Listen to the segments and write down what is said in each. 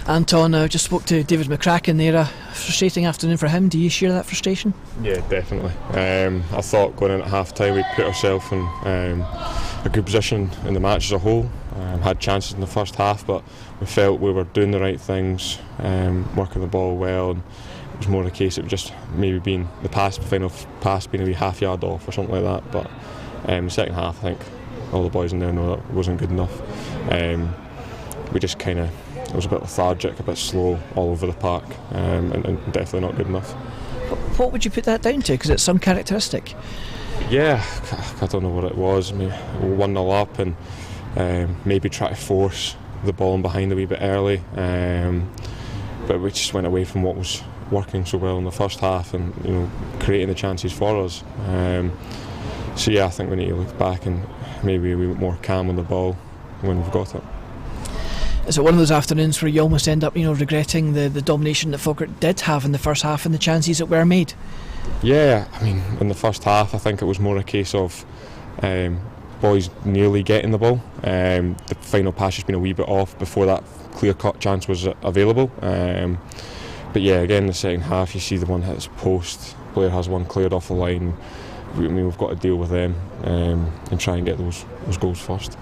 Anton, I just spoke to David McCracken there. A frustrating afternoon for him. Do you share that frustration? Yeah, definitely. I thought going in at half time we put ourselves in a good position in the match as a whole. Had chances in the first half, but we felt we were doing the right things, working the ball well, and it was more a case of just maybe being the final pass being a wee half yard off or something like that. But the second half, I think all the boys in there know that it wasn't good enough. We just it was a bit lethargic, a bit slow all over the park, and definitely not good enough. What would you put that down to? Because it's some characteristic. Yeah, I don't know what it was. I mean, we were 1-0 up and maybe try to force the ball in behind a wee bit early, but we just went away from what was working so well in the first half and creating the chances for us. So yeah, I think we need to look back and maybe a wee bit more calm on the ball when we've got it. Is it one of those afternoons where you almost end up regretting the domination that Falkirk did have in the first half and the chances that were made? Yeah, I mean, in the first half I think it was more a case of boys nearly getting the ball. The final pass has been a wee bit off before that clear-cut chance was available. But yeah, again in the second half you see the one hits post, Blair has one cleared off the line. We've got to deal with them and try and get those goals first.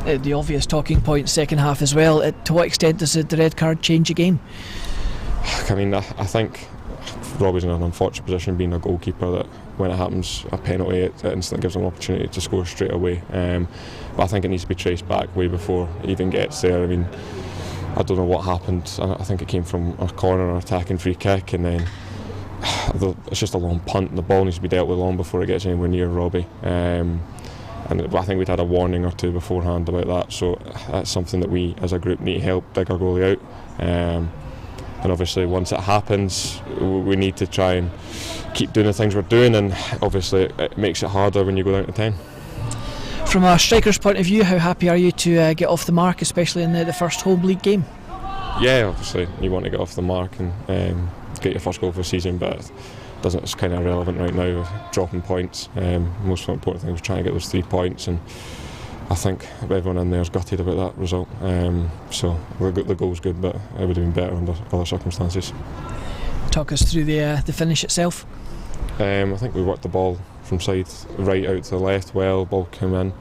The obvious talking point second half as well. To what extent does the red card change the game? I mean, I think Robbie's in an unfortunate position being a goalkeeper that when it happens a penalty it instantly gives him an opportunity to score straight away. But I think it needs to be traced back way before it even gets there. I mean, I don't know what happened. I think it came from a corner, an attacking free kick, and then it's just a long punt and the ball needs to be dealt with long before it gets anywhere near Robbie. And I think we'd had a warning or two beforehand about that, so that's something that we as a group need to help dig our goalie out. And obviously once it happens we need to try and keep doing the things we're doing, and obviously it makes it harder when you go down to 10. From a striker's point of view, how happy are you to get off the mark, especially in the first home league game? Yeah, obviously you want to get off the mark and get your first goal for the season, but it's kind of irrelevant right now with dropping points. Most important thing was trying to get those 3 points, and I think everyone in there is gutted about that result. So the goal's good, but it would have been better under other circumstances. Talk us through the finish itself. I think we worked the ball from side right out to the left well, ball came in.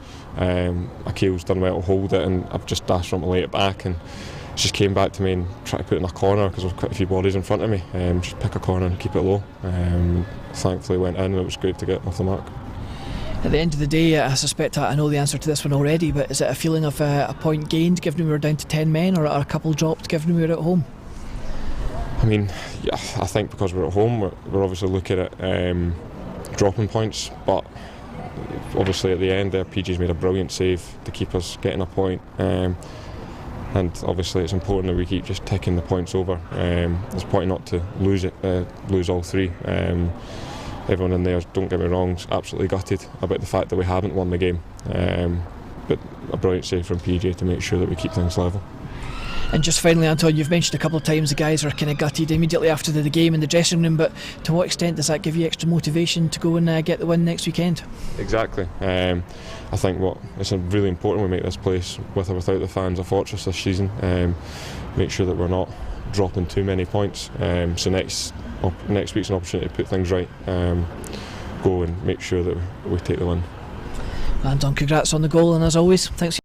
Akil's done well to hold it, and I've just dashed from to lay it back, and she just came back to me and tried to put it in a corner because there were quite a few bodies in front of me. Just pick a corner and keep it low. Thankfully went in and it was great to get off the mark. At the end of the day, I suspect I know the answer to this one already, but is it a feeling of a point gained given we were down to 10 men, or a couple dropped given we were at home? I mean, yeah, I think because we're at home we're obviously looking at dropping points, but obviously at the end there PG's made a brilliant save to keep us getting a point. And obviously it's important that we keep just ticking the points over. It's important not to lose all 3. Everyone in there, don't get me wrong, is absolutely gutted about the fact that we haven't won the game. But a brilliant save from PJ to make sure that we keep things level. And just finally, Anton, you've mentioned a couple of times the guys are kind of gutted immediately after the game in the dressing room, but to what extent does that give you extra motivation to go and get the win next weekend? Exactly. I think it's really important we make this place, with or without the fans, a fortress this season. Make sure that we're not dropping too many points. So next week's an opportunity to put things right. Go and make sure that we take the win. Anton, congrats on the goal, and as always, thanks.